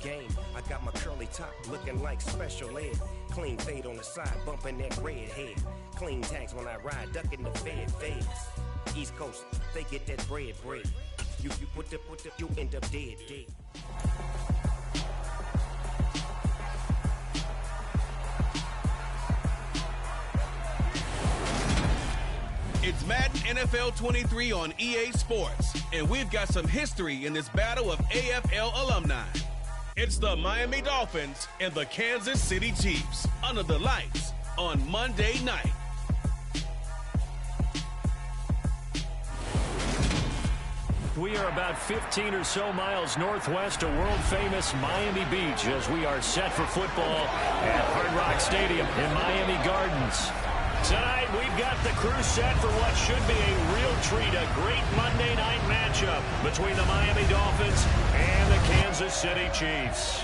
game. I got my curly top looking like special ed. Clean fade on the side, bumping that red head. Clean tags when I ride, ducking the feds. East Coast, they get that bread. You put the, you end up dead. It's Madden NFL 23 on EA Sports, and we've got some history in this battle of AFL alumni. It's the Miami Dolphins and the Kansas City Chiefs under the lights on Monday night. We are about 15 or so miles northwest of world-famous Miami Beach as we are set for football at Hard Rock Stadium in Miami Gardens. Tonight, we've got the crew set for what should be a real treat, a great Monday night matchup between the Miami Dolphins and the Kansas City Chiefs.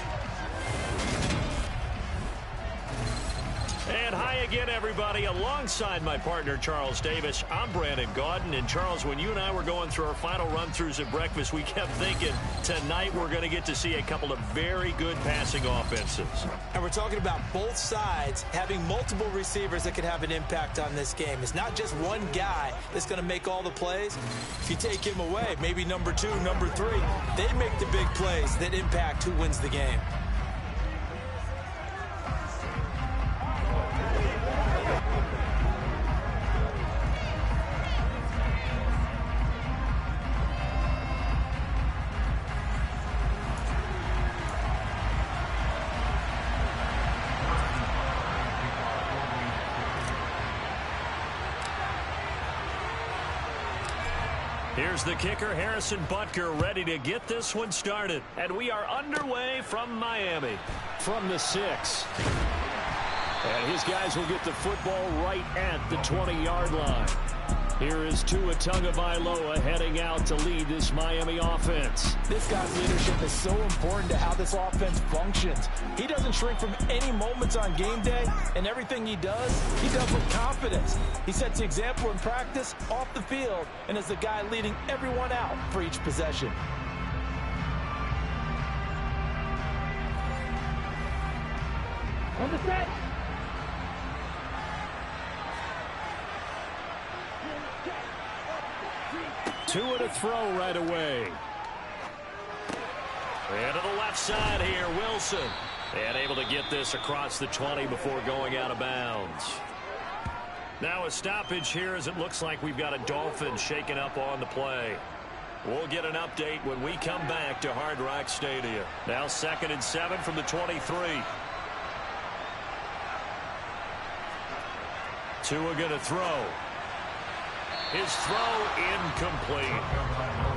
And hi again, everybody. Alongside my partner, Charles Davis, I'm Brandon Gaudin. And, Charles, when you and I were going through our final run-throughs at breakfast, we kept thinking tonight we're going to get to see a couple of very good passing offenses. And we're talking about both sides having multiple receivers that could have an impact on this game. It's not just one guy that's going to make all the plays. If you take him away, maybe number 2, number 3, they make the big plays that impact who wins the game. Here's the kicker, Harrison Butker, ready to get this one started. And we are underway from Miami. From the 6. And his guys will get the football right at the 20-yard line. Here is Tua Tagovailoa heading out to lead this Miami offense. This guy's leadership is so important to how this offense functions. He doesn't shrink from any moments on game day, and everything he does with confidence. He sets the example in practice, off the field, and is the guy leading everyone out for each possession. On the set. Tua to throw right away. And to the left side here, Wilson. And able to get this across the 20 before going out of bounds. Now a stoppage here as it looks like we've got a Dolphin shaken up on the play. We'll get an update when we come back to Hard Rock Stadium. Now 2nd and 7 from the 23. Tua going to throw. His throw incomplete.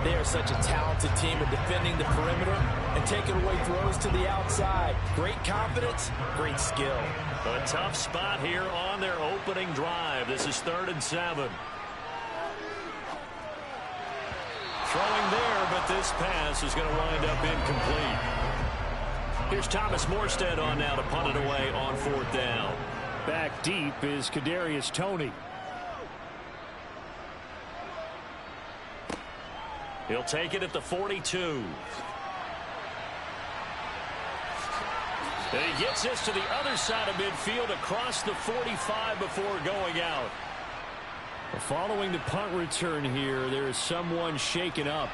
They are such a talented team at defending the perimeter and taking away throws to the outside. Great confidence, great skill. A tough spot here on their opening drive. This is 3rd and 7. Throwing there, but this pass is going to wind up incomplete. Here's Thomas Morstead on now to punt it away on 4th down. Back deep is Kadarius Toney. He'll take it at the 42. And he gets this to the other side of midfield across the 45 before going out. Following the punt return here, there is someone shaken up.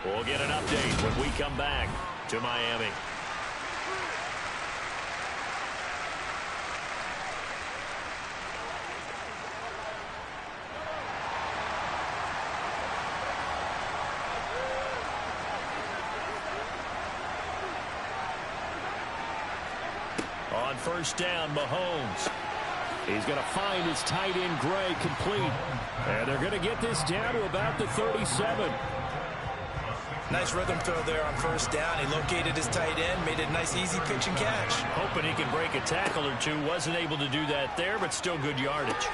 We'll get an update when we come back to Miami. On 1st down, Mahomes. He's going to find his tight end, Gray, complete. And they're going to get this down to about the 37. Nice rhythm throw there on 1st down. He located his tight end, made a nice easy pitch and catch. Hoping he can break a tackle or two. Wasn't able to do that there, but still good yardage.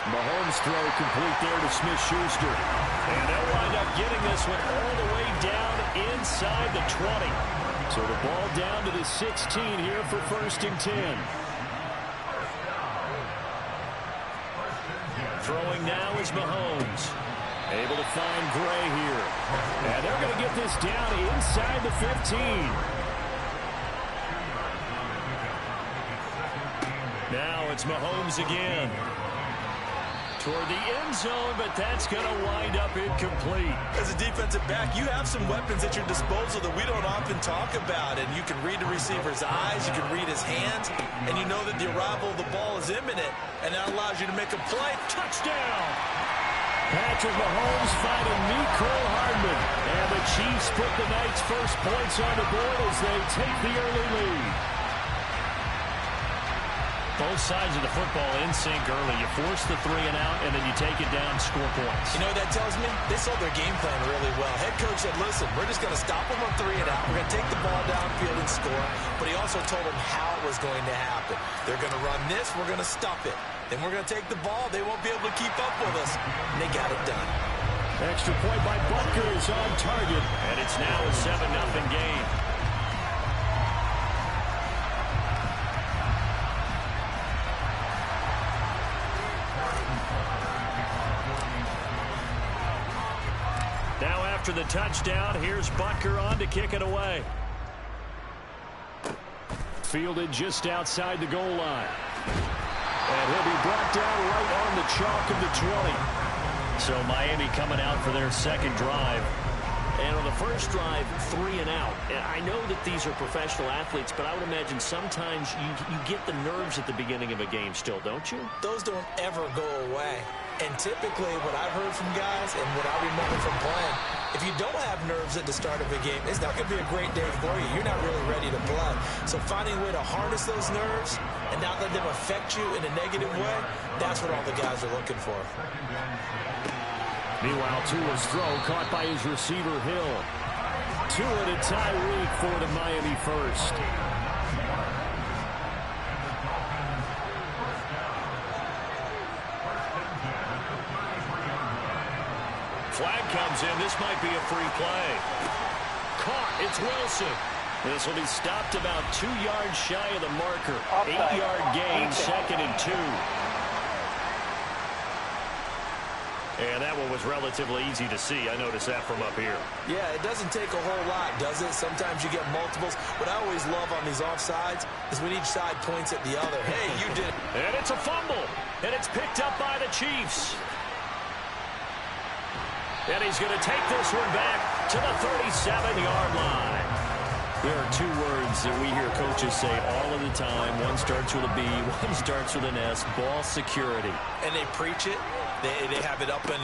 Mahomes throw complete there to Smith-Schuster. And they'll wind up getting this one all the way down inside the 20. So the ball down to the 16 here for 1st and 10. Throwing now is Mahomes. Able to find Gray here. And they're going to get this down inside the 15. Now it's Mahomes again. Toward the end zone, but that's going to wind up incomplete. As a defensive back, you have some weapons at your disposal that we don't often talk about. And you can read the receiver's eyes, you can read his hands, and you know that the arrival of the ball is imminent, and that allows you to make a play. Touchdown! Patrick Mahomes finding Mecole Hardman. And the Chiefs put the night's first points on the board as they take the early lead. Both sides of the football in sync early. You force the 3 and out, and then you take it down, score points. You know what that tells me? They saw their game plan really well. Head coach said, listen, we're just going to stop them on 3 and out. We're going to take the ball downfield and score. But he also told them how it was going to happen. They're going to run this. We're going to stop it. Then we're going to take the ball. They won't be able to keep up with us. And they got it done. Extra point by Butker is on target, and it's now a 7-0 game. Now after the touchdown, here's Butker on to kick it away. Fielded just outside the goal line. And he'll be brought down right on the chalk of the 20. So Miami coming out for their second drive. And on the first drive, 3 and out. And I know that these are professional athletes, but I would imagine sometimes you get the nerves at the beginning of a game still, don't you? Those don't ever go away. And typically what I've heard from guys and what I remember from playing, if you don't have nerves at the start of a game, it's not going to be a great day for you. You're not really ready to play. So finding a way to harness those nerves and not let them affect you in a negative way, that's what all the guys are looking for. Meanwhile, Tua's throw caught by his receiver, Hill. Tua to Tyreek for the Miami first. Flag comes in. This might be a free play. Caught. It's Wilson. This will be stopped about 2 yards shy of the marker. 8-yard gain, 2nd and 2. And that one was relatively easy to see. I noticed that from up here. Yeah, it doesn't take a whole lot, does it? Sometimes you get multiples. What I always love on these offsides is when each side points at the other. Hey, you did. And it's a fumble. And it's picked up by the Chiefs. And he's going to take this one back to the 37-yard line. There are 2 words that we hear coaches say all of the time. One starts with a B, one starts with an S, ball security. And they preach it. They have it up in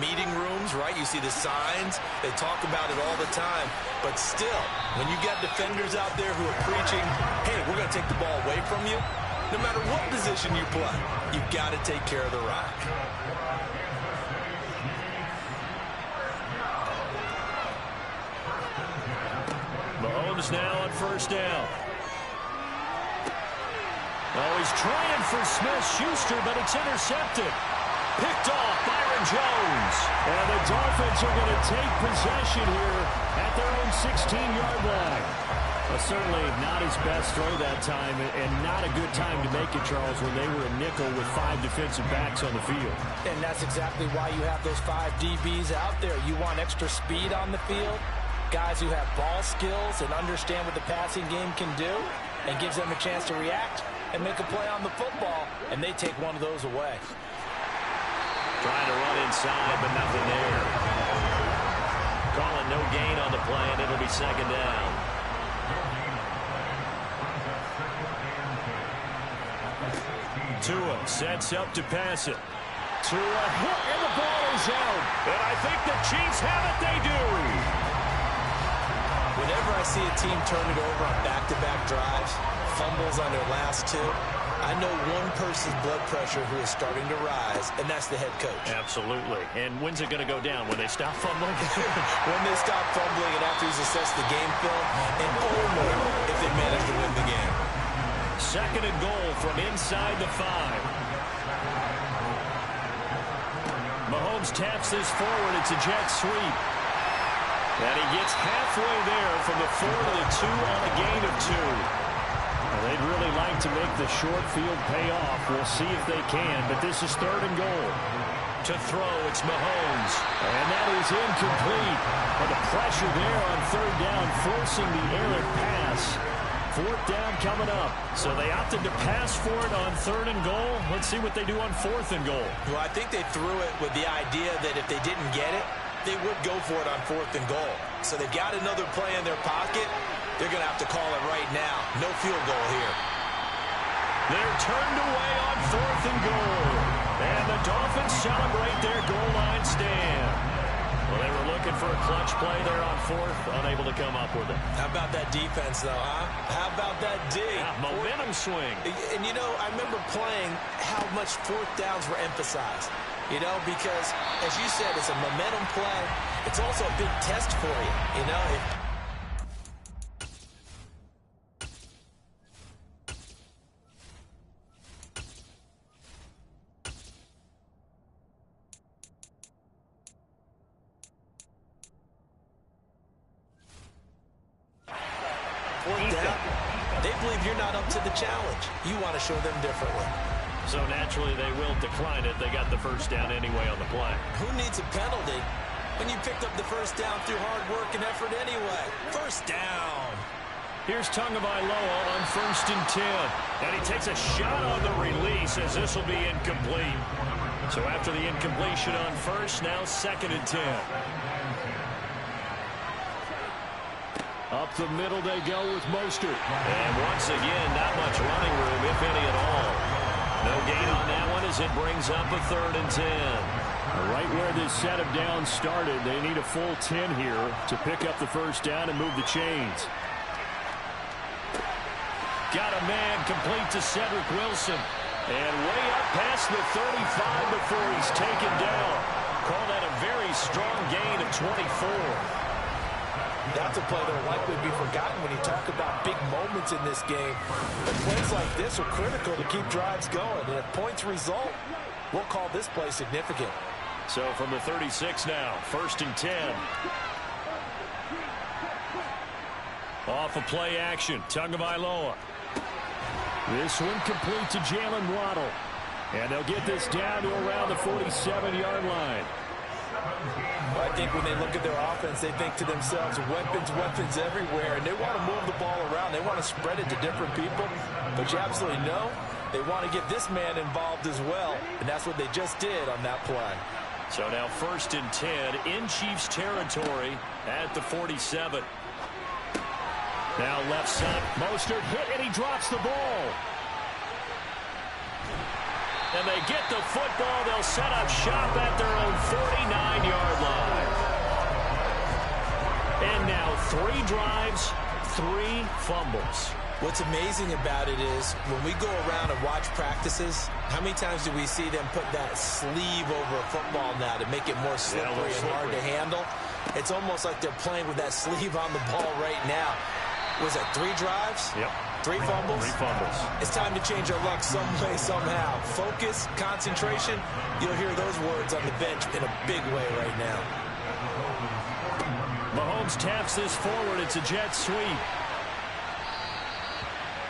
meeting rooms, right? You see the signs. They talk about it all the time. But still, when you got defenders out there who are preaching, hey, we're going to take the ball away from you, no matter what position you play, you've got to take care of the rock. Mahomes now on first down. Oh, he's trying for Smith-Schuster, but it's intercepted. Picked off Byron Jones. And the Dolphins are going to take possession here at their own 16-yard line. Well, certainly not his best throw that time, and not a good time to make it, Charles, when they were a nickel with 5 defensive backs on the field. And that's exactly why you have those 5 DBs out there. You want extra speed on the field, guys who have ball skills and understand what the passing game can do, and gives them a chance to react and make a play on the football, and they take one of those away. Trying to run inside, but nothing there. Calling no gain on the play, and it'll be 2nd down. Tua sets up to pass it. Tua hit, and the ball is out. And I think the Chiefs have it. They do. Whenever I see a team turn it over on back-to-back drives, fumbles on their last 2, I know one person's blood pressure who is starting to rise, and that's the head coach. Absolutely. And when's it going to go down? When they stop fumbling? When they stop fumbling and after he's assessed the game film, and only if they manage to win the game. 2nd and goal from inside the 5. Mahomes taps this forward. It's a jet sweep. And he gets halfway there from the 4 to the 2 on a gain of 2. They'd really like to make the short field pay off. We'll see if they can, but this is 3rd and goal. To throw, it's Mahomes. And that is incomplete. But the pressure there on 3rd down, forcing the errant pass. 4th down coming up. So they opted to pass for it on 3rd and goal. Let's see what they do on 4th and goal. Well, I think they threw it with the idea that if they didn't get it, they would go for it on 4th and goal. So they've got another play in their pocket. They're going to have to call it right now. No field goal here. They're turned away on 4th and goal. And the Dolphins celebrate their goal line stand. Well, they were looking for a clutch play there on 4th, unable to come up with it. How about that defense, though, huh? How about that D? Yeah, momentum swing. And, you know, I remember playing how much 4th downs were emphasized. You know, because, as you said, it's a momentum play. It's also a big test for you, you know. They believe you're not up to the challenge. You want to show them differently. So naturally they will decline it. They got the 1st down anyway on the play. Who needs a penalty when you picked up the 1st down through hard work and effort anyway? 1st down. Here's Tagovailoa on 1st and 10. And he takes a shot on the release as this will be incomplete. So after the incompletion on 1st, now 2nd and 10. Up the middle they go with Mostert. And once again, not much running room, if any at all. No gain on that one as it brings up a 3rd and 10. Right where this set of downs started, they need a full 10 here to pick up the 1st down and move the chains. Got a man complete to Cedric Wilson. And way up past the 35 before he's taken down. Call that a very strong gain of 24. That's a play that will likely be forgotten when you talk about big moments in this game. But plays like this are critical to keep drives going. And if points result, we'll call this play significant. So from the 36 now, 1st and 10. Off of play action, Tagovailoa. This one complete to Jalen Waddle. And they'll get this down to around the 47-yard line. I think when they look at their offense, they think to themselves, weapons everywhere, and they want to move the ball around. They want to spread it to different people, but you absolutely know they want to get this man involved as well, and that's what they just did on that play. So now 1st and 10 in Chiefs territory at the 47. Now left side, Mostert hit, and he drops the ball. And they get the football. They'll set up shop at their own 49-yard line. And now 3 drives, 3 fumbles. What's amazing about it is when we go around and watch practices, how many times do we see them put that sleeve over a football now to make it more slippery and hard to handle? It's almost like they're playing with that sleeve on the ball right now. Was that 3 drives? Yep. 3 fumbles? 3 fumbles. It's time to change our luck some way, somehow. Focus, concentration, you'll hear those words on the bench in a big way right now. Mahomes taps this forward. It's a jet sweep.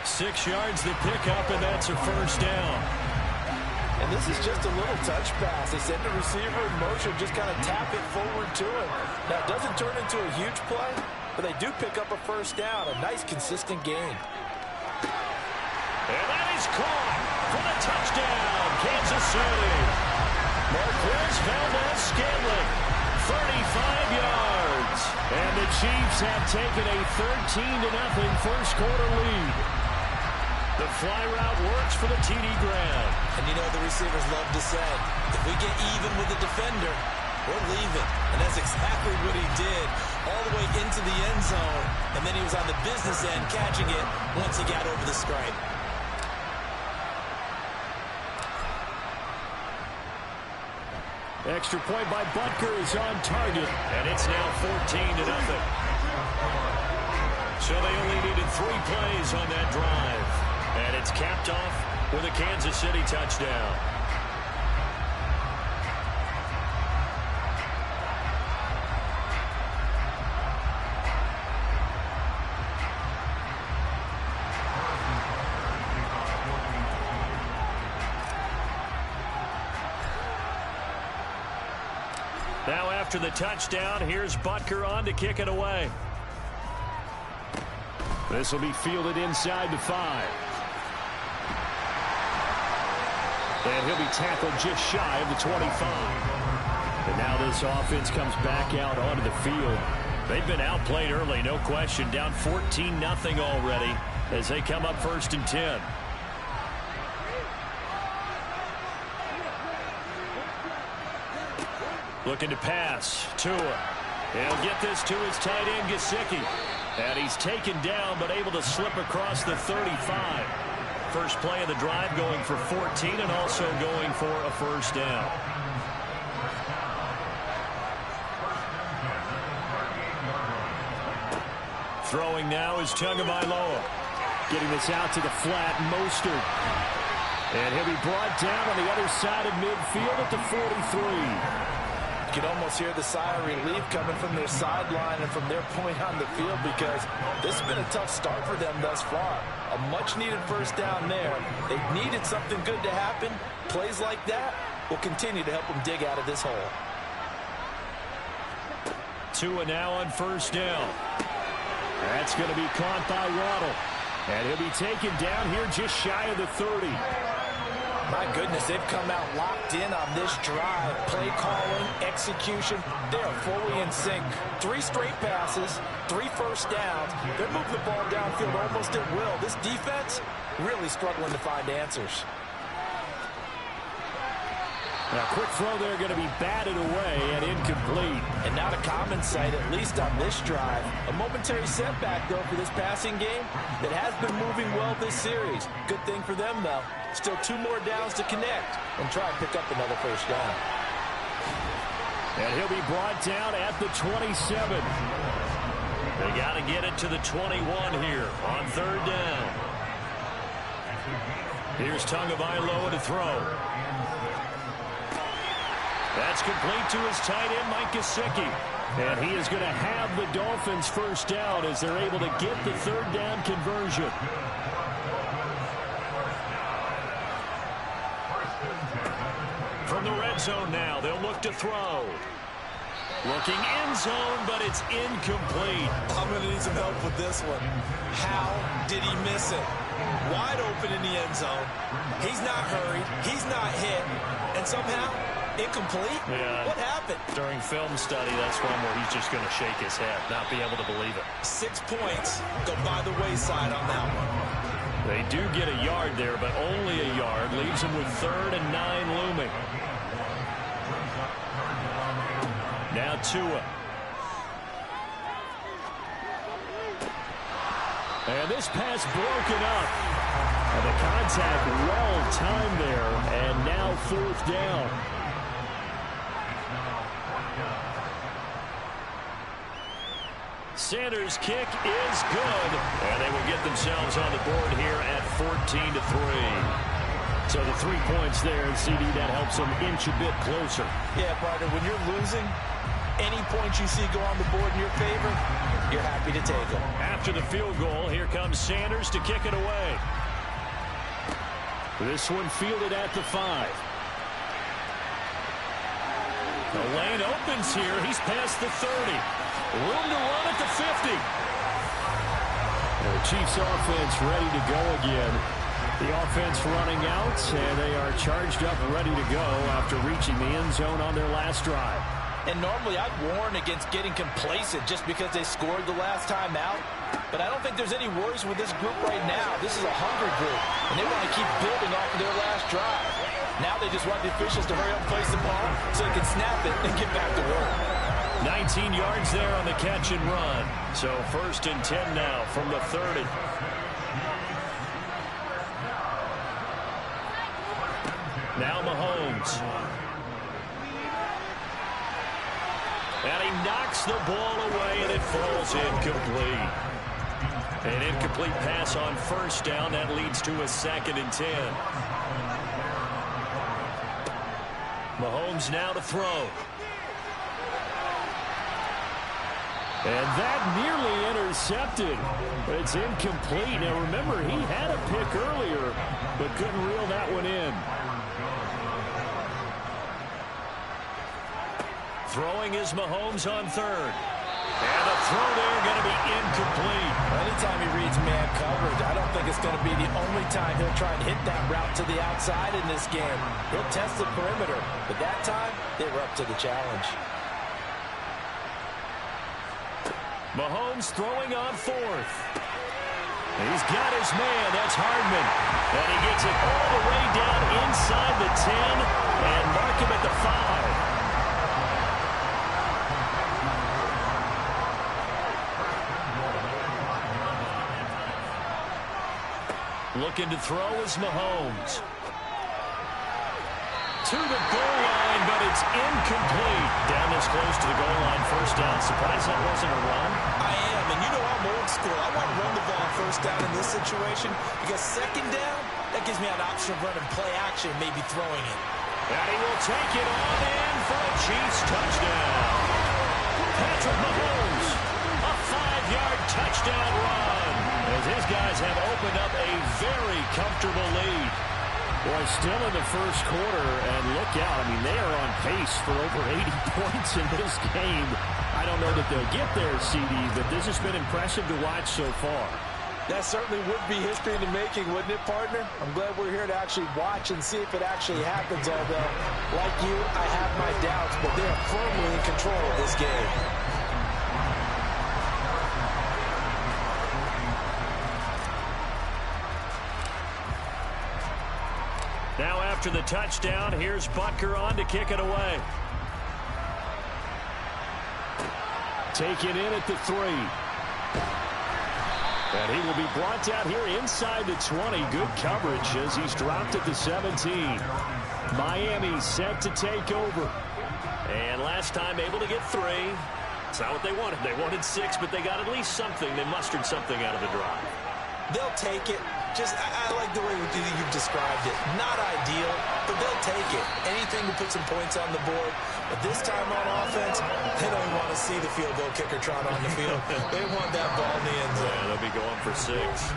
6 yards the pickup, and that's a 1st down. And this is just a little touch pass. They send the receiver in motion, just kind of tap it forward to him. Now, it doesn't turn into a huge play, but they do pick up a 1st down, a nice, consistent gain. And that is caught for the touchdown, Kansas City. Marquez Valdez-Scantling, 35 yards. And the Chiefs have taken a 13-0 first quarter lead. The fly route works for the TD grab. And you know the receivers love to say, if we get even with the defender, we're leaving. And that's exactly what he did, all the way into the end zone. And then he was on the business end catching it once he got over the stripe. Extra point by Butker is on target, and it's now 14-0. So they only needed 3 plays on that drive, and it's capped off with a Kansas City touchdown. Now after the touchdown, here's Butker on to kick it away. This will be fielded inside the 5. And he'll be tackled just shy of the 25. And now this offense comes back out onto the field. They've been outplayed early, no question. Down 14-0 already as they come up 1st and 10. Looking to pass. Tua. He'll get this to his tight end, Gesicki. And he's taken down, but able to slip across the 35. First play of the drive going for 14 and also going for a first down. Throwing now is Tagovailoa. Getting this out to the flat, Mostert. And he'll be brought down on the other side of midfield at the 43. You can almost hear the sigh of relief coming from their sideline and from their point on the field, because this has been a tough start for them thus far. A much-needed first down there. They needed something good to happen. Plays like that will continue to help them dig out of this hole. Tua now on first down. That's going to be caught by Waddle. And he'll be taken down here just shy of the 30. My goodness, they've come out locked in on this drive. Play calling, execution, they are fully in sync. 3 straight passes, 3 first downs. They're moving the ball downfield almost at will. This defense really struggling to find answers. Now, quick throw there going to be batted away and incomplete. And not a common sight, at least on this drive. A momentary setback, though, for this passing game that has been moving well this series. Good thing for them, though. Still 2 more downs to connect and try and pick up another first down. And he'll be brought down at the 27. They got to get it to the 21 here on 3rd down. Here's Tagovailoa to throw. That's complete to his tight end, Mike Gesicki. And he is going to have the Dolphins first down as they're able to get the 3rd down conversion. From the red zone now, they'll look to throw. Looking end zone, but it's incomplete. I'm going to need some help with this one. How did he miss it? Wide open in the end zone. He's not hurried. He's not hit. And somehow, incomplete? Yeah. What happened? During film study, that's one where he's just going to shake his head, not be able to believe it. 6 points go by the wayside on that one. They do get a yard there, but only a yard. Leaves them with 3rd and 9 looming. Now Tua. And this pass broken up. And the contact well timed there. And now 4th down. Sanders' kick is good. And they will get themselves on the board here at 14-3. So the 3 points there, CD, that helps them inch a bit closer. Yeah, partner, when you're losing, any points you see go on the board in your favor, you're happy to take them. After the field goal, here comes Sanders to kick it away. This one fielded at the 5. The lane opens here. He's past the 30. Room to run at the 50. The Chiefs offense ready to go again. The offense running out, and they are charged up ready to go after reaching the end zone on their last drive. And normally I'd warn against getting complacent just because they scored the last time out. But I don't think there's any worries with this group right now. This is a hungry group, and they want to keep building off of their last drive. Now they just want the officials to hurry up and place the ball so they can snap it and get back to work. 19 yards there on the catch and run. So 1st and 10 now from the 30. Now Mahomes. And he knocks the ball away, and it falls incomplete. An incomplete pass on 1st down. That leads to a 2nd and 10. Mahomes now to throw. And that nearly intercepted. But it's incomplete. Now remember, he had a pick earlier, but couldn't reel that one in. Throwing is Mahomes on 3rd. And the throw there going to be incomplete. Anytime he reads man coverage, I don't think it's going to be the only time he'll try and hit that route to the outside in this game. He'll test the perimeter, but that time, they were up to the challenge. Mahomes throwing on fourth. He's got his man. That's Hardman. And he gets it all the way down inside the 10 and mark him at the 5. Looking to throw is Mahomes. To the goal line, but it's incomplete. Down this close to the goal line, first down. Surprised that wasn't a run. I am, and you know I'm old school. I want to run the ball first down in this situation because second down, that gives me an option of running play action, maybe throwing it. And he will take it on in for a Chiefs touchdown. Patrick Mahomes, a 5-yard touchdown run, as his guys have opened up a very comfortable lead. Well, still in the first quarter, and look out. I mean, they are on pace for over 80 points in this game. I don't know that they'll get there, CD, but this has been impressive to watch so far. That certainly would be history in the making, wouldn't it, partner? I'm glad we're here to actually watch and see if it actually happens, although, like you, I have my doubts, but they are firmly in control of this game. Now after the touchdown, here's Butker on to kick it away. Taken in at the 3. And he will be brought down here inside the 20. Good coverage as he's dropped at the 17. Miami set to take over. And last time able to get 3. It's not what they wanted. They wanted 6, but they got at least something. They mustered something out of the drive. They'll take it. I like the way you've described it. Not ideal, but they'll take it. Anything to put some points on the board. But this time on offense, they don't want to see the field goal kicker trot on the field. They want that ball in the end zone. Yeah, they'll be going for 6.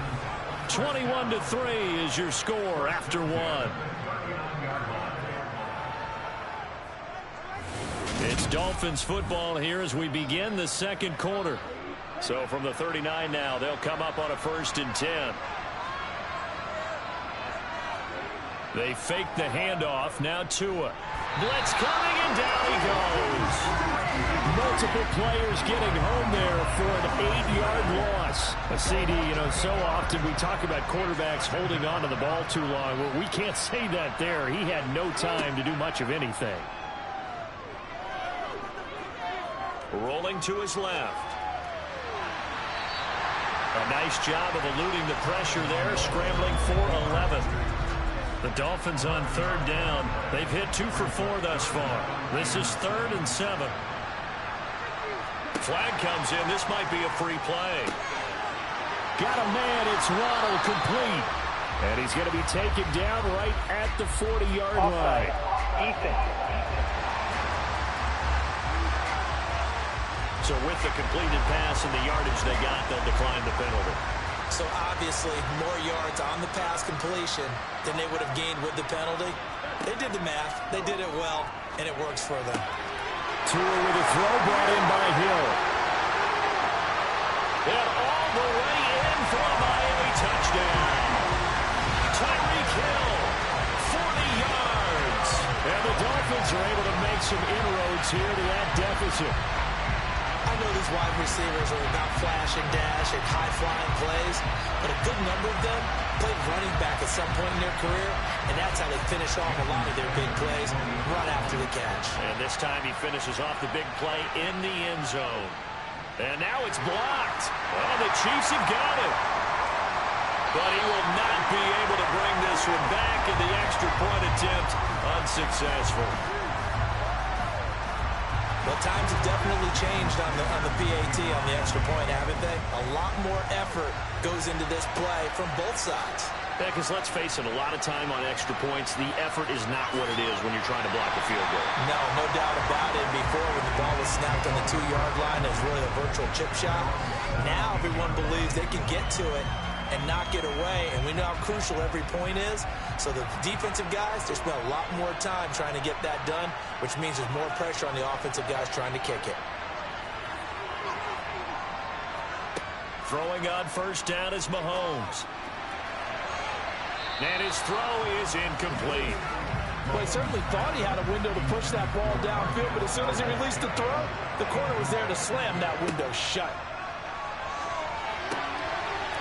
21-3 is your score after 1. It's Dolphins football here as we begin the second quarter. So from the 39 now, they'll come up on a 1st and 10. They fake the handoff. Now Tua. Blitz coming, and down he goes. Multiple players getting home there for an 8-yard loss. A CD, so often we talk about quarterbacks holding on to the ball too long. Well, we can't say that there. He had no time to do much of anything. Rolling to his left. A nice job of eluding the pressure there, scrambling for 11. The Dolphins on 3rd down. They've hit 2 for 4 thus far. This is 3rd and 7. Flag comes in. This might be a free play. Got a man. It's Waddle, complete. And he's going to be taken down right at the 40-yard line. So with the completed pass and the yardage they got, they'll decline the penalty. So obviously more yards on the pass completion than they would have gained with the penalty. They did the math. They did it well, and it works for them. Tua with a throw brought in by Hill. And all the way in for a Miami touchdown. Tyreek Hill, 40 yards. And the Dolphins are able to make some inroads here to that deficit. I know these wide receivers are about flash and dash and high-flying plays, but a good number of them played running back at some point in their career, and that's how they finish off a lot of their big plays, run after the catch. And this time he finishes off the big play in the end zone. And now it's blocked. Oh, the Chiefs have got it. But he will not be able to bring this one back, in the extra point attempt unsuccessful. Well, times have definitely changed on the PAT, on the extra point, haven't they? A lot more effort goes into this play from both sides. Yeah, because let's face it, a lot of time on extra points, the effort is not what it is when you're trying to block a field goal. No doubt about it. Before, when the ball was snapped on the 2-yard line, it was really a virtual chip shot. Now everyone believes they can get to it and knock it away, and we know how crucial every point is. So the defensive guys, they spend a lot more time trying to get that done, which means there's more pressure on the offensive guys trying to kick it. Throwing on first down is Mahomes. And his throw is incomplete. Well, he certainly thought he had a window to push that ball downfield, but as soon as he released the throw, the corner was there to slam that window shut.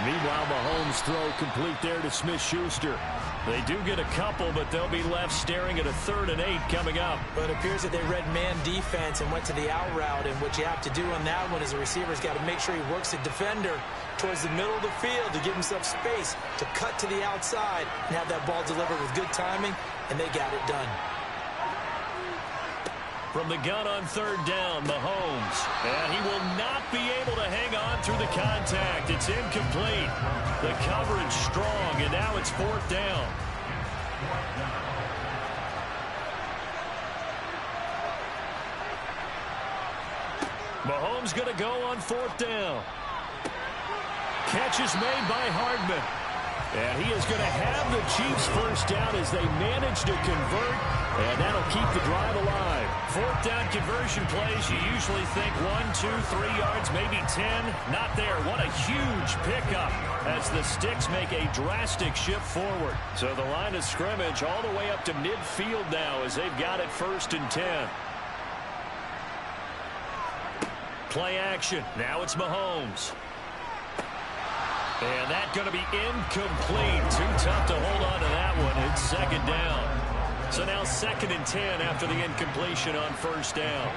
Meanwhile, Mahomes' throw complete there to Smith-Schuster. They do get a couple, but they'll be left staring at a 3rd and 8 coming up. But it appears that they read man defense and went to the out route, and what you have to do on that one is the receiver's got to make sure he works the defender towards the middle of the field to give himself space to cut to the outside and have that ball delivered with good timing, and they got it done. From the gun on 3rd down, Mahomes. And he will not be able to hang on through the contact. It's incomplete. The coverage strong, and now it's 4th down. Mahomes going to go on 4th down. Catch is made by Hardman. And he is going to have the Chiefs first down as they manage to convert, and that'll keep the drive alive. 4th down conversion plays, you usually think 1, 2, 3 yards, maybe 10. Not there. What a huge pickup as the Sticks make a drastic shift forward. So the line of scrimmage all the way up to midfield now as they've got it 1st and 10. Play action. Now it's Mahomes. And that's going to be incomplete. Too tough to hold on to that one. It's 2nd down. So now 2nd and 10 after the incompletion on 1st down.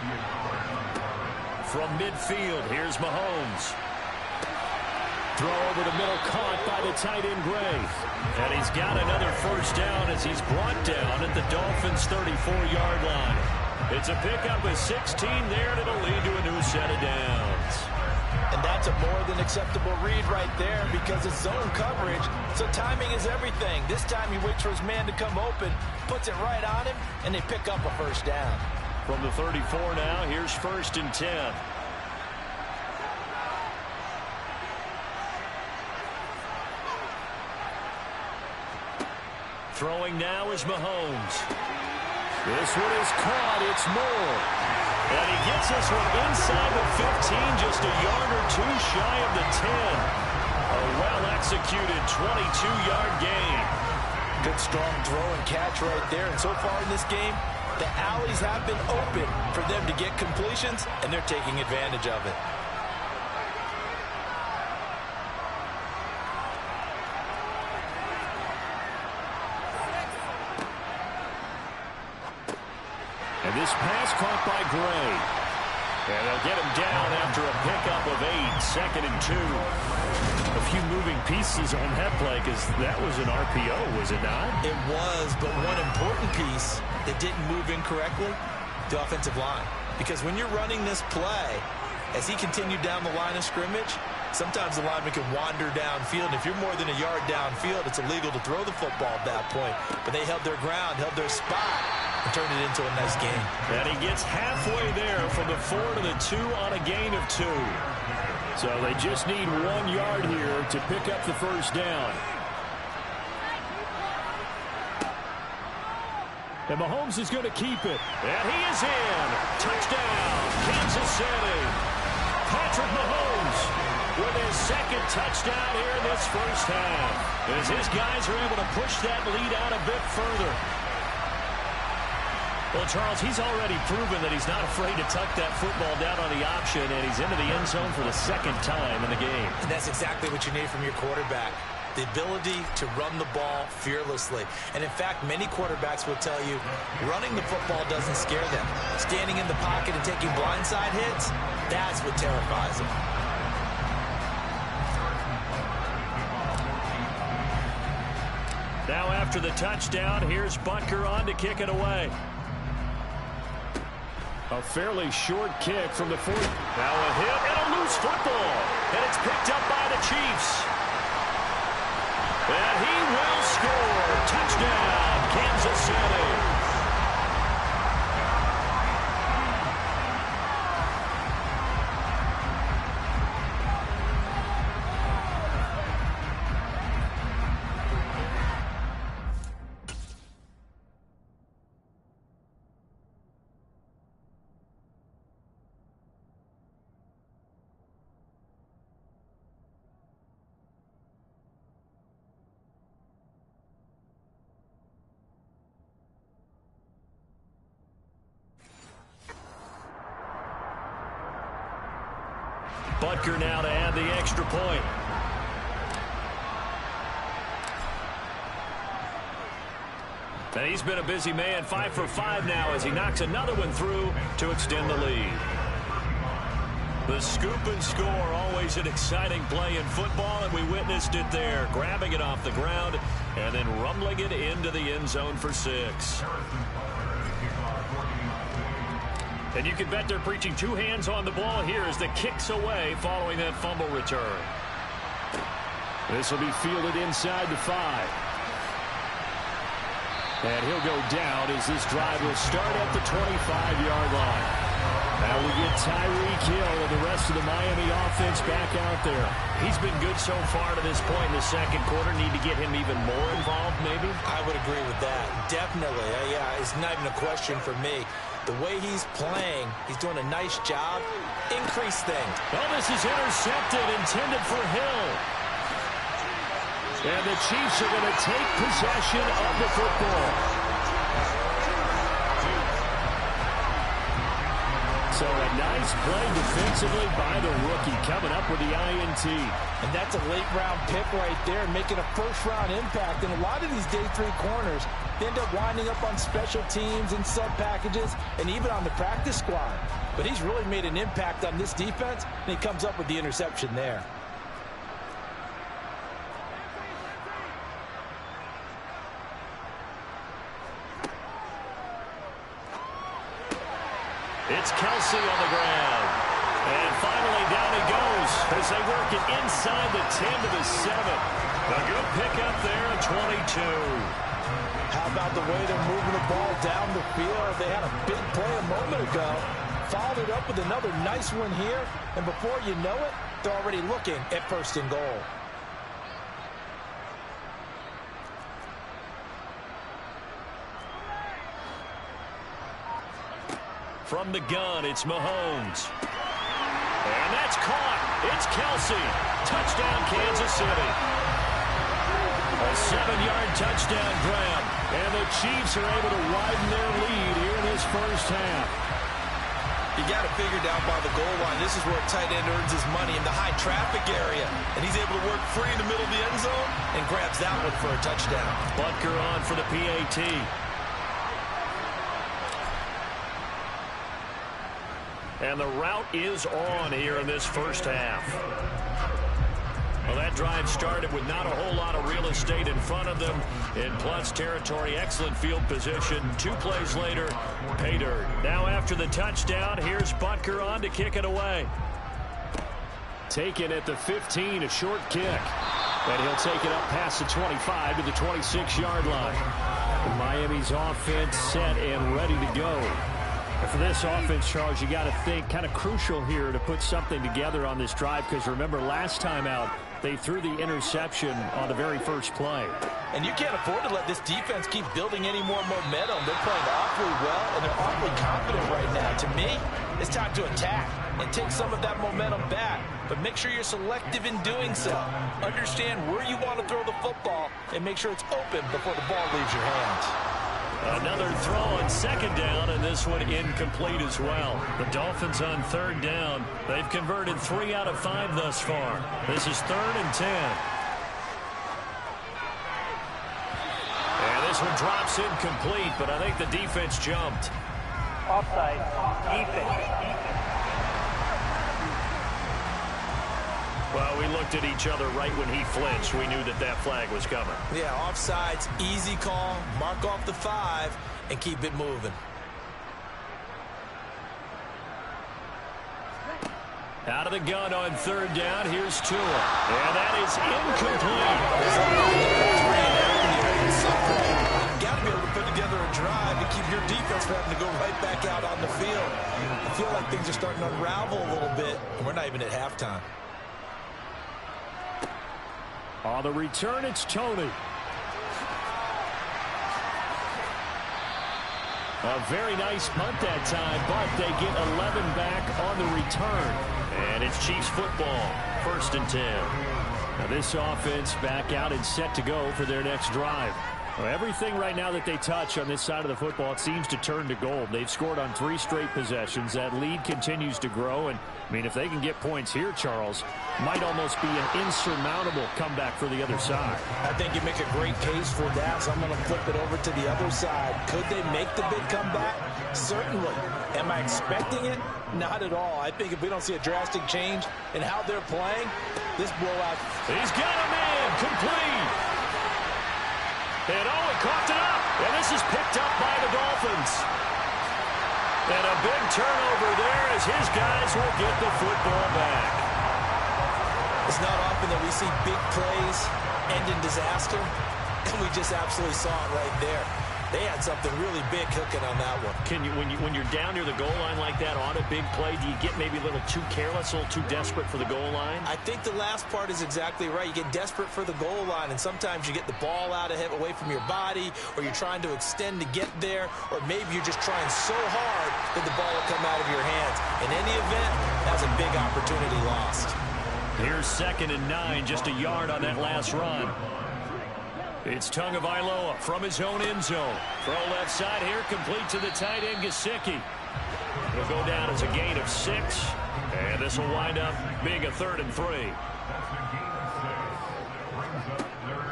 From midfield, here's Mahomes. Throw over the middle, caught by the tight end Gray. And he's got another 1st down as he's brought down at the Dolphins' 34-yard line. It's a pickup of 16 there, and it'll lead to a new set of downs. And that's a more than acceptable read right there because it's zone coverage, so timing is everything. This time he waits for his man to come open, puts it right on him, and they pick up a 1st down. From the 34 now, here's 1st and 10. Throwing now is Mahomes. This one is caught. It's Moore. And he gets this one inside the 15, just a yard or 2 shy of the 10. A well-executed 22-yard gain. Good, strong throw and catch right there. And so far in this game, the alleys have been open for them to get completions, and they're taking advantage of it. And this pass caught by Gray. And they'll get him down after a pickup of 8, 2nd and 2. A few moving pieces on that play because that was an RPO, was it not? It was, but one important piece that didn't move incorrectly, the offensive line. Because when you're running this play, as he continued down the line of scrimmage, sometimes the lineman can wander downfield. And if you're more than a yard downfield, it's illegal to throw the football at that point. But they held their ground, held their spot, and turned it into a nice game. And he gets halfway there from the 4 to the 2 on a gain of 2. So they just need 1 yard here to pick up the 1st down. And Mahomes is going to keep it. And he is in. Touchdown, Kansas City. Patrick Mahomes with his 2nd touchdown here in this 1st half. As his guys are able to push that lead out a bit further. Well, Charles, he's already proven that he's not afraid to tuck that football down on the option, and he's into the end zone for the 2nd time in the game. And that's exactly what you need from your quarterback, the ability to run the ball fearlessly. And, in fact, many quarterbacks will tell you running the football doesn't scare them. Standing in the pocket and taking blindside hits, that's what terrifies them. Now after the touchdown, here's Butker on to kick it away. A fairly short kick from the 40. Now a hit and a loose football. And it's picked up by the Chiefs. And he will score. Touchdown, Kansas City. Butker now to add the extra point. And he's been a busy man, 5 for 5 now as he knocks another one through to extend the lead. The scoop and score, always an exciting play in football, and we witnessed it there, grabbing it off the ground and then rumbling it into the end zone for 6. And you can bet they're preaching 2 hands on the ball here as the kick's away following that fumble return. This will be fielded inside the 5. And he'll go down as this drive will start at the 25-yard line. Now we get Tyreek Hill and the rest of the Miami offense back out there. He's been good so far to this point in the second quarter. Need to get him even more involved, maybe? I would agree with that. Definitely. Yeah, it's not even a question for me. The way he's playing, he's doing a nice job. Increase things. Well, this is intercepted, intended for Hill. And the Chiefs are going to take possession of the football. So a nice play defensively by the rookie, coming up with the INT. And that's a late-round pick right there, making a first-round impact. And a lot of these day 3 corners, they end up winding up on special teams and sub-packages and even on the practice squad. But he's really made an impact on this defense, and he comes up with the interception there. It's Kelsey on the ground. And finally down he goes as they work it inside the 10 to the 7. A good pickup there at 22. How about the way they're moving the ball down the field? They had a big play a moment ago. Followed it up with another nice one here. And before you know it, they're already looking at 1st and goal. From the gun, it's Mahomes. And that's caught. It's Kelsey. Touchdown, Kansas City. A 7-yard touchdown grab. And the Chiefs are able to widen their lead here in this first half. You got to figure down by the goal line. This is where a tight end earns his money, in the high traffic area. And he's able to work free in the middle of the end zone and grabs that one for a touchdown. Butker on for the PAT. And the route is on here in this first half. Well, that drive started with not a whole lot of real estate in front of them. In plus territory, excellent field position. 2 plays later, pay dirt. Now after the touchdown, here's Butker on to kick it away. Taken at the 15, a short kick. And he'll take it up past the 25 to the 26-yard line. Miami's offense set and ready to go. For this offense, Charles, you got to think kind of crucial here to put something together on this drive, because remember last time out they threw the interception on the very first play. And you can't afford to let this defense keep building any more momentum. They're playing awfully well, and they're awfully confident right now. To me, it's time to attack and take some of that momentum back. But make sure you're selective in doing so. Understand where you want to throw the football and make sure it's open before the ball leaves your hands. Another throw on 2nd down, and this one incomplete as well. The Dolphins on 3rd down. They've converted 3 out of 5 thus far. This is 3rd and 10. And this one drops incomplete, but I think the defense jumped. Offside. Defense. Well, we looked at each other right when he flinched. We knew that that flag was coming. Yeah, offsides, easy call. Mark off the 5 and keep it moving. Out of the gun on 3rd down. Here's Tua. And that is incomplete. Got to be able to put together a drive and keep your defense from having to go right back out on the field. I feel like things are starting to unravel a little bit, and we're not even at halftime. On the return, it's Tony. A very nice punt that time, but they get 11 back on the return. And it's Chiefs football, 1st and 10. Now this offense back out and set to go for their next drive. Well, everything right now that they touch on this side of the football, it seems to turn to gold. They've scored on 3 straight possessions. That lead continues to grow. And, I mean, if they can get points here, Charles, might almost be an insurmountable comeback for the other side. I think you make a great case for that, so I'm going to flip it over to the other side. Could they make the big comeback? Certainly. Am I expecting it? Not at all. I think if we don't see a drastic change in how they're playing, this blowout. He's got a man complete. And oh, he coughed it up. And this is picked up by the Dolphins. And a big turnover there as his guys will get the football back. It's not often that we see big plays end in disaster, and we just absolutely saw it right there. They had something really big cooking on that one. Can you, when you're down near the goal line like that on a big play, do you get maybe a little too careless, a little too desperate for the goal line? I think the last part is exactly right. You get desperate for the goal line, and sometimes you get the ball out of it, away from your body, or you're trying to extend to get there, or maybe you're just trying so hard that the ball will come out of your hands. In any event, that's a big opportunity lost. Here's 2nd and 9, just a yard on that last run. It's Tagovailoa from his own end zone. Throw left side here, complete to the tight end, Gesicki. It'll go down as a gain of 6, and this will wind up being a 3rd and 3.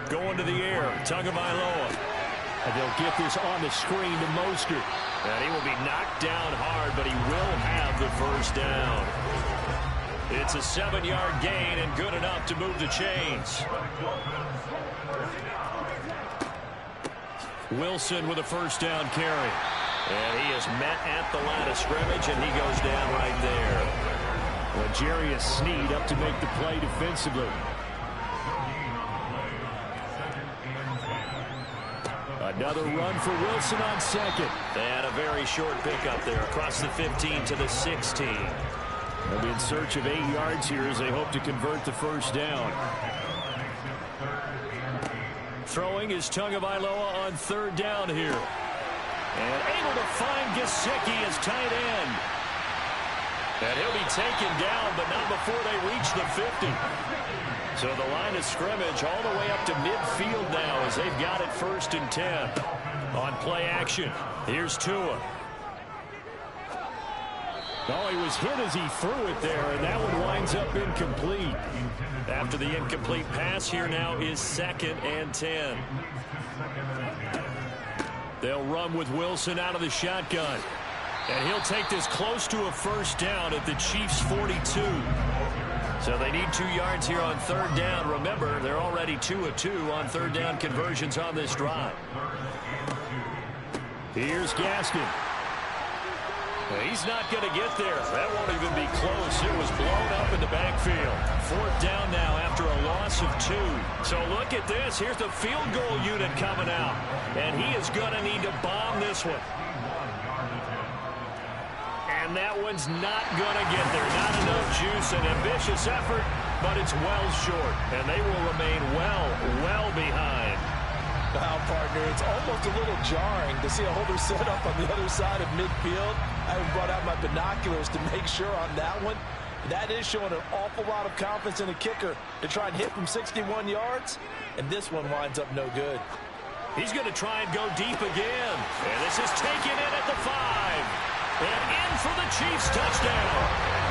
Going to the air, Tagovailoa. And they'll get this on the screen to Mostert. And he will be knocked down hard, but he will have the first down. It's a 7-yard gain and good enough to move the chains. Wilson with a first down carry. And he is met at the line of scrimmage, and he goes down right there. L'Jarius Sneed up to make the play defensively. Another run for Wilson on 2nd. And a very short pickup there across the 15 to the 16. They'll be in search of 8 yards here as they hope to convert the first down. Throwing is Tagovailoa on 3rd down here. And able to find Gesicki as tight end. And he'll be taken down, but not before they reach the 50. So the line of scrimmage all the way up to midfield now as they've got it 1st and 10. On play action, here's Tua. Oh, he was hit as he threw it there, and that one winds up incomplete. After the incomplete pass, here now is 2nd and 10. They'll run with Wilson out of the shotgun. And he'll take this close to a first down at the Chiefs' 42. So they need 2 yards here on 3rd down. Remember, they're already 2 of 2 on 3rd down conversions on this drive. Here's Gaskin. He's not going to get there. That won't even be close. It was blown up in the backfield. 4th down now after a loss of 2. So look at this. Here's the field goal unit coming out. And he is going to need to bomb this one. And that one's not going to get there. Not enough juice. An ambitious effort, but it's well short. And they will remain well behind. Wow, partner, it's almost a little jarring to see a holder set up on the other side of midfield. I haven't brought out my binoculars to make sure on that one. That is showing an awful lot of confidence in the kicker to try and hit from 61 yards. And this one winds up no good. He's going to try and go deep again. And this is taken in at the 5. And in for the Chiefs touchdown.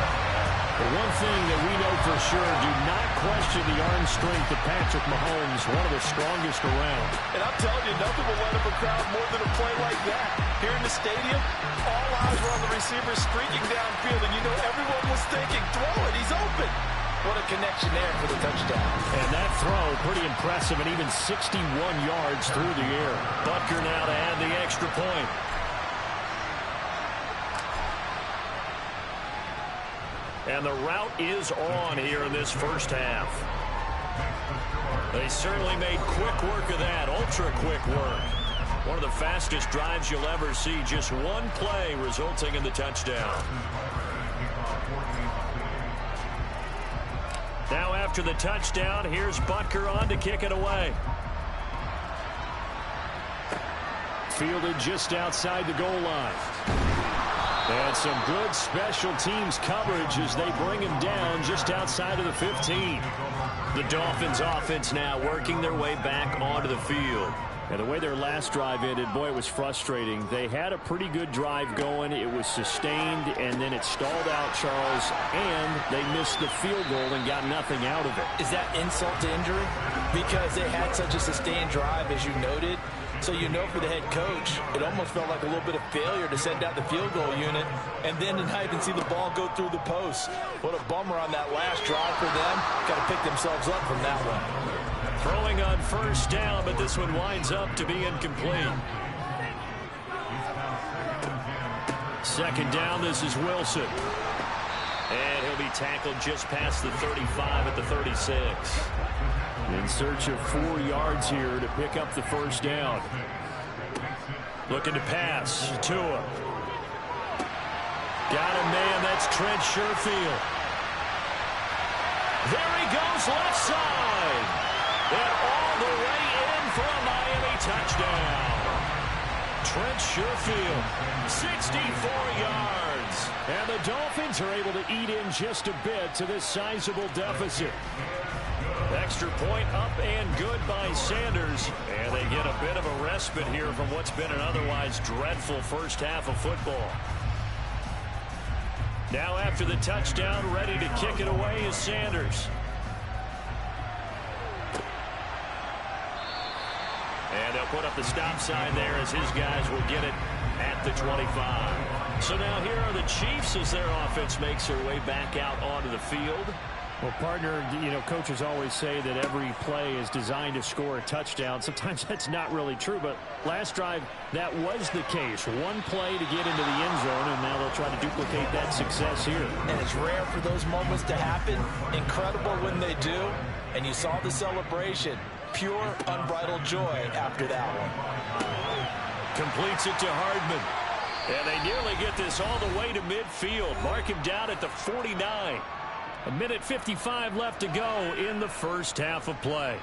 The one thing that we know for sure, do not question the arm strength of Patrick Mahomes, one of the strongest around. And I'm telling you, nothing will light up a crowd more than a play like that. Here in the stadium, all eyes were on the receiver streaking downfield, and you know everyone was thinking, throw it, he's open. What a connection there for the touchdown. And that throw, pretty impressive, and even 61 yards through the air. Butker now to add the extra point. And the route is on here in this first half. They certainly made quick work of that, ultra-quick work. One of the fastest drives you'll ever see, just one play resulting in the touchdown. Now after the touchdown, here's Butker on to kick it away. Fielded just outside the goal line. And some good special teams coverage as they bring him down just outside of the 15. The Dolphins offense now working their way back onto the field. And the way their last drive ended, boy, it was frustrating. They had a pretty good drive going. It was sustained, and then it stalled out, Charles, and they missed the field goal and got nothing out of it. Is that insult to injury? Because they had such a sustained drive, as you noted. So you know for the head coach, it almost felt like a little bit of failure to send out the field goal unit and then to not even see the ball go through the post. What a bummer on that last drive for them. Got to pick themselves up from that one. Throwing on first down, but this one winds up to be incomplete. Second down, this is Wilson. And he'll be tackled just past the 35 at the 36. In search of 4 yards here to pick up the first down. Looking to pass. Tua. Got a man. That's Trent Sherfield. There he goes left side. And all the way in for a Miami touchdown. Trent Sherfield, 64 yards. And the Dolphins are able to eat in just a bit to this sizable deficit. Extra point up and good by Sanders. And they get a bit of a respite here from what's been an otherwise dreadful first half of football. Now after the touchdown, ready to kick it away is Sanders. And they'll put up the stop sign there as his guys will get it at the 25. So now here are the Chiefs as their offense makes their way back out onto the field. Well, partner, you know, coaches always say that every play is designed to score a touchdown. Sometimes that's not really true, but last drive, that was the case. One play to get into the end zone, and now they'll try to duplicate that success here. And it's rare for those moments to happen. Incredible when they do. And you saw the celebration. Pure, unbridled joy after that one. Completes it to Hardman. And they nearly get this all the way to midfield. Mark him down at the 49. A minute 55 left to go in the first half of play.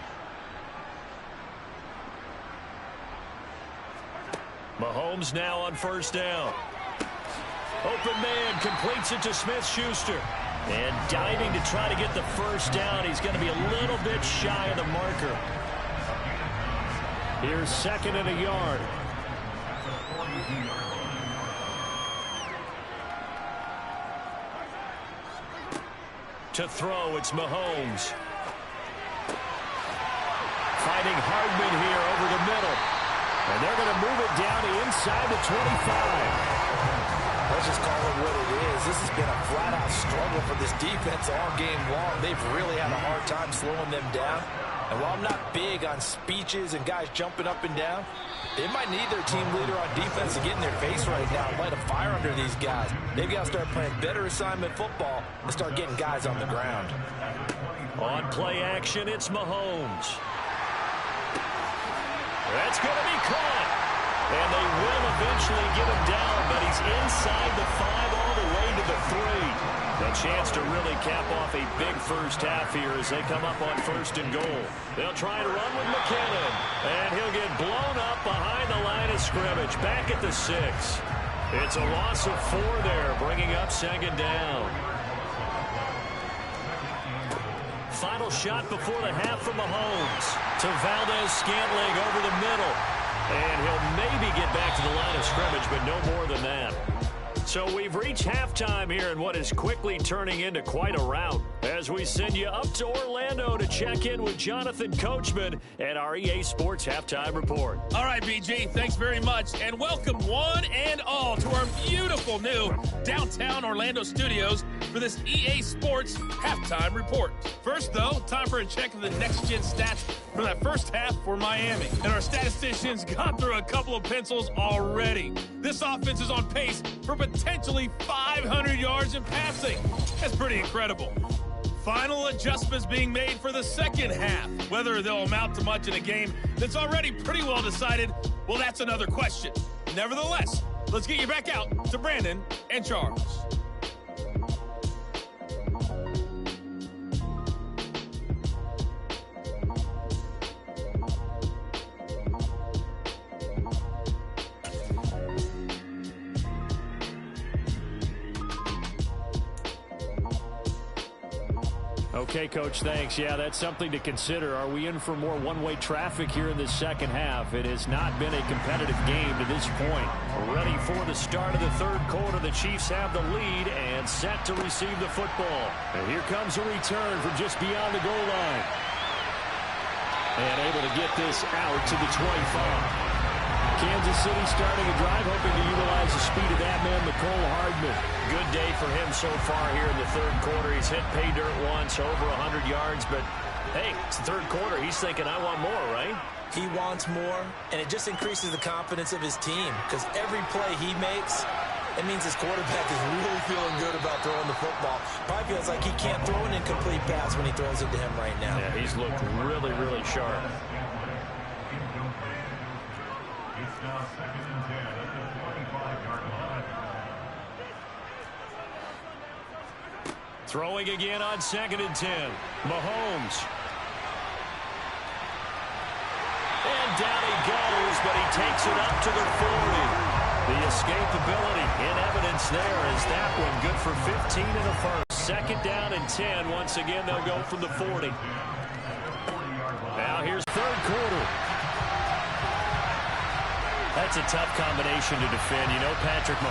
Mahomes now on first down. Open man completes it to Smith-Schuster. And diving to try to get the first down. He's going to be a little bit shy of the marker. Here's second and a yard. To throw, it's Mahomes. Finding Hardman here over the middle. And they're going to move it down to inside the 25. Let's just call it what it is. This has been a flat-out struggle for this defense all game long. They've really had a hard time slowing them down. And while I'm not big on speeches and guys jumping up and down, they might need their team leader on defense to get in their face right now and light a fire under these guys. They've got to start playing better assignment football and start getting guys on the ground. On play action, it's Mahomes. That's going to be caught. And they will eventually get him down, but he's inside the 5 all the way to the 3. A chance to really cap off a big first half here as they come up on first and goal. They'll try to run with McKinnon, and he'll get blown up behind the line of scrimmage, back at the 6. It's a loss of 4 there, bringing up second down. Final shot before the half from Mahomes. To Valdez-Scantling over the middle. And he'll maybe get back to the line of scrimmage, but no more than that. So we've reached halftime here in what is quickly turning into quite a rout as we send you up to Orlando to check in with Jonathan Coachman at our EA Sports Halftime Report. All right, BG, thanks very much, and welcome one and all to our beautiful new downtown Orlando studios for this EA Sports Halftime Report. First, though, time for a check of the next-gen stats for that first half for Miami. And our statisticians got through a couple of pencils already. This offense is on pace for potentially 500 yards in passing. That's pretty incredible. Final adjustments being made for the second half. Whether they'll amount to much in a game that's already pretty well decided, well, that's another question. Nevertheless, let's get you back out to Brandon and Charles. Okay, Coach, thanks. Yeah, that's something to consider. Are we in for more one-way traffic here in the second half? It has not been a competitive game to this point. Ready for the start of the third quarter. The Chiefs have the lead and set to receive the football. And here comes a return from just beyond the goal line. And able to get this out to the 25. Kansas City starting a drive, hoping to utilize the speed of that man, Mecole Hardman. Good day for him so far here in the third quarter. He's hit pay dirt once, over 100 yards, but hey, it's the third quarter. He's thinking, I want more, right? He wants more, and it just increases the confidence of his team because every play he makes, it means his quarterback is really feeling good about throwing the football. Probably feels like he can't throw an incomplete pass when he throws it to him right now. Yeah, he's looked really, really sharp. Now second and 10 at the 25-yard line. Throwing again on second and 10. Mahomes. And down he goes, but he takes it up to the 40. The escapability in evidence there is that one good for 15 in the first. Second down and 10. Once again, they'll go from the 40. Now here's third quarter. That's a tough combination to defend. You know, Patrick Mahomes